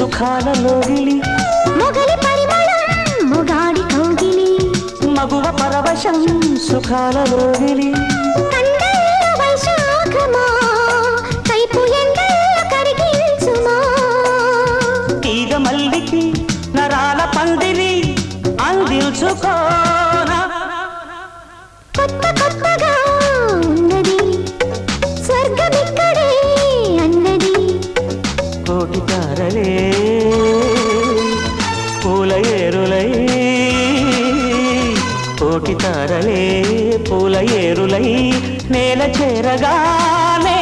సుఖాల లోగిలి మొగలి పరిమళం మొగాడి కౌగిలి మగువ పరవశం సుఖాల లోగిలి కండల వైశాఖమా కైపు ఎండల కరిగించుమా తీగ మల్లికి నరాల పందిరి అందించుకోనా కొత్త కొత్తగా ఉన్నది స్వర్గమిక్కడే అన్నది కోటి తారలే పూల ఏరులై కోటి తారలే పూల ఏరులై నేల చేరగానే